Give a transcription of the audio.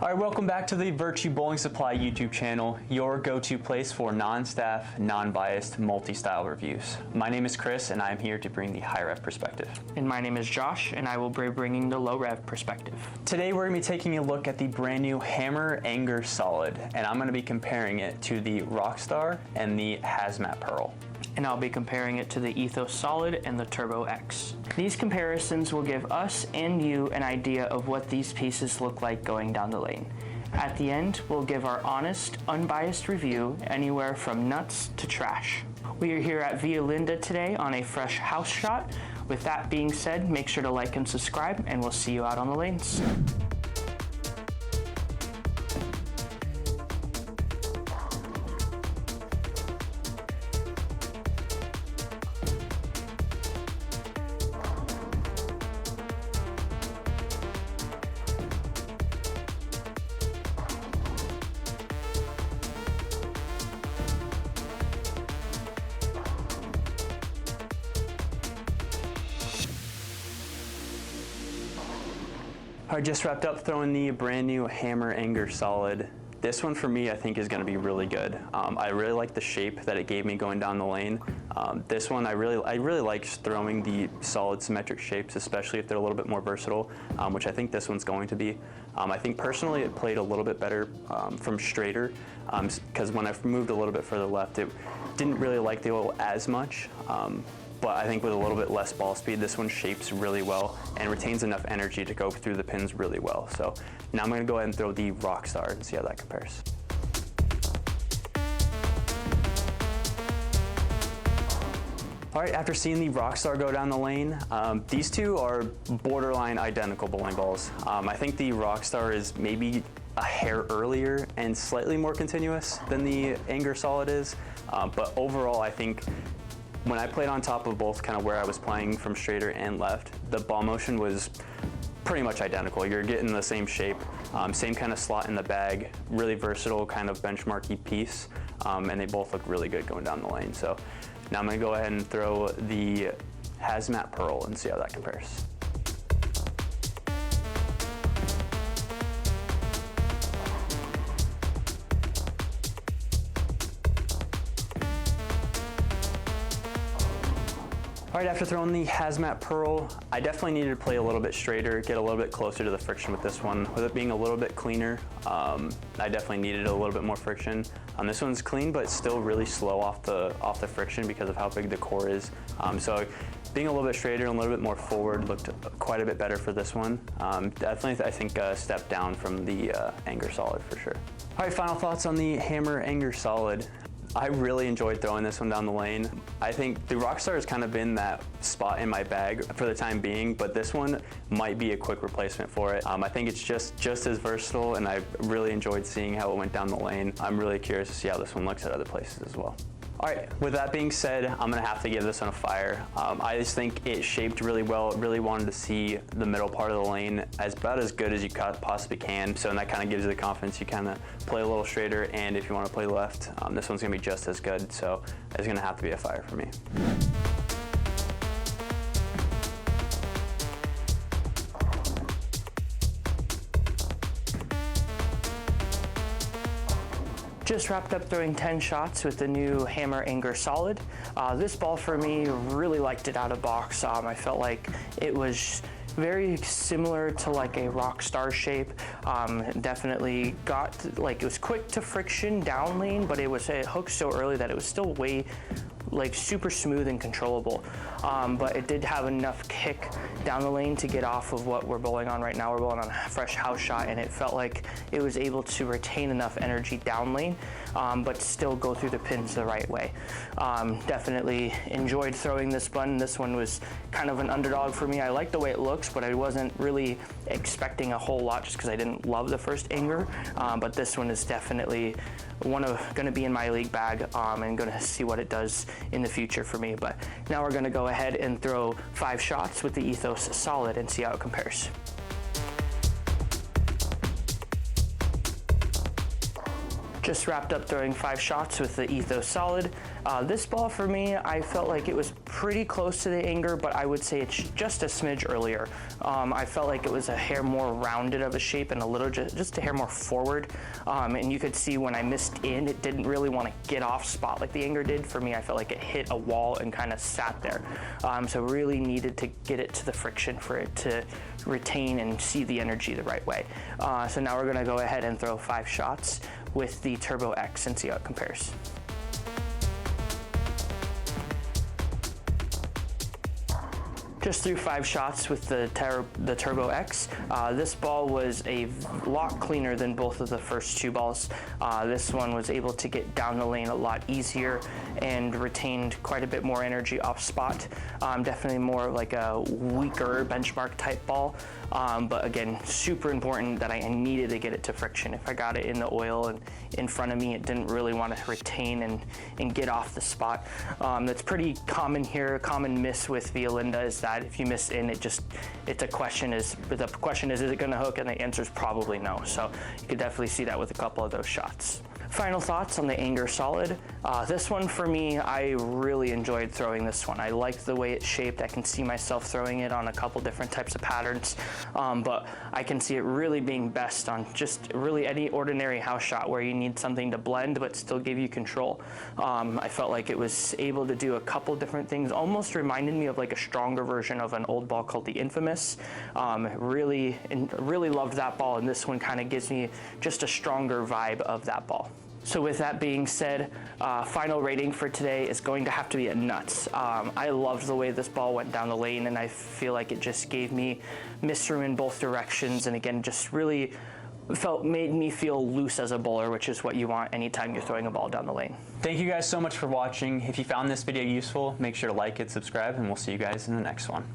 All right, welcome back to the Virtue Bowling Supply YouTube channel, your go-to place for non-staff, non-biased, multi-style reviews. My name is Chris, and I'm here to bring the high-rev perspective. And my name is Josh, and I will be bringing the low-rev perspective. Today, we're going to be taking a look at the brand new Hammer Anger Solid, and I'm going to be comparing it to the Rockstar and the Hazmat Pearl. And I'll be comparing it to the Ethos Solid and the Turbo X. These comparisons will give us and you an idea of what these pieces look like going down the lane. At the end, we'll give our honest, unbiased review anywhere from nuts to trash. We are here at Via Linda today on a fresh house shot. With that being said, make sure to like and subscribe, and we'll see you out on the lanes. I just wrapped up throwing the brand new Hammer Anger Solid. This one for me, I think, is going to be really good. I really like the shape that it gave me going down the lane. This one, I really like throwing the solid symmetric shapes, especially if they're a little bit more versatile, which I think this one's going to be. I think personally it played a little bit better from straighter, because when I moved a little bit further left, it didn't really like the oil as much. But I think with a little bit less ball speed, this one shapes really well and retains enough energy to go through the pins really well. So now I'm going to go ahead and throw the Rockstar and see how that compares. All right, after seeing the Rockstar go down the lane, these two are borderline identical bowling balls. I think the Rockstar is maybe a hair earlier and slightly more continuous than the Anger Solid is, but overall I think when I played on top of both, kind of where I was playing from straighter and left, the ball motion was pretty much identical. You're getting the same shape, same kind of slot in the bag, really versatile kind of benchmarky piece, and they both look really good going down the lane. So now I'm gonna go ahead and throw the Hazmat Pearl and see how that compares. All right, after throwing the Hazmat Pearl, I definitely needed to play a little bit straighter, get a little bit closer to the friction with this one. With it being a little bit cleaner, I definitely needed a little bit more friction. This one's clean, but still really slow off the friction because of how big the core is. So being a little bit straighter and a little bit more forward looked quite a bit better for this one. Definitely, I think, a step down from the Anger Solid for sure. All right, final thoughts on the Hammer Anger Solid. I really enjoyed throwing this one down the lane. I think the Rockstar has kind of been that spot in my bag for the time being, but this one might be a quick replacement for it. I think it's just as versatile, and I really enjoyed seeing how it went down the lane. I'm really curious to see how this one looks at other places as well. All right, with that being said, I'm gonna have to give this one a fire. I just think it shaped really well. Really wanted to see the middle part of the lane about as good as you possibly can. So that kind of gives you the confidence. You kind of play a little straighter, and if you want to play left, this one's gonna be just as good. So it's gonna have to be a fire for me. Just wrapped up throwing 10 shots with the new Hammer Anger Solid. This ball for me, really liked it out of box. I felt like it was very similar to like a Rockstar shape. Definitely got, like, it was quick to friction down lane, but it hooked so early that it was still way like super smooth and controllable. But it did have enough kick down the lane to get off of what we're bowling on right now. We're bowling on a fresh house shot, and it felt like it was able to retain enough energy down lane, but still go through the pins the right way. Definitely enjoyed throwing this one. This one was kind of an underdog for me. I like the way it looks, but I wasn't really expecting a whole lot just because I didn't love the first Anger. But this one is definitely going to be in my league bag, and going to see what it does in the future for me. But now we're going to go ahead and throw 5 shots with the Ethos Solid and see how it compares. Just wrapped up throwing 5 shots with the Ethos solid. This ball for me, I felt like it was pretty close to the anger, but I would say it's just a smidge earlier. I felt like it was a hair more rounded of a shape and a little just a hair more forward. And you could see when I missed in, it didn't really want to get off spot like the anger did. For me, I felt like it hit a wall and kind of sat there. So really needed to get it to the friction for it to retain and see the energy the right way. So now we're gonna go ahead and throw 5 shots with the Turbo X and see how it compares. Just threw 5 shots with the Turbo X. This ball was a lot cleaner than both of the first 2 balls. This one was able to get down the lane a lot easier and retained quite a bit more energy off spot. Definitely more like a weaker benchmark type ball. But again, super important that I needed to get it to friction. If I got it in the oil and in front of me, it didn't really want to retain and get off the spot. That's pretty common here. A common miss with Violinda is that if you miss in, the question is it going to hook? And the answer is probably no. So you could definitely see that with a couple of those shots. Final thoughts on the Anger Solid. This one for me, I really enjoyed throwing this one. I liked the way it's shaped. I can see myself throwing it on a couple different types of patterns, but I can see it really being best on just really any ordinary house shot where you need something to blend but still give you control. I felt like it was able to do a couple different things. Almost reminded me of like a stronger version of an old ball called the Infamous. Really loved that ball, and this one kind of gives me just a stronger vibe of that ball. So with that being said, final rating for today is going to have to be a nuts. I loved the way this ball went down the lane, and I feel like it just gave me misroom in both directions, and again, just really made me feel loose as a bowler, which is what you want anytime you're throwing a ball down the lane. Thank you guys so much for watching. If you found this video useful, make sure to like it, subscribe, and we'll see you guys in the next one.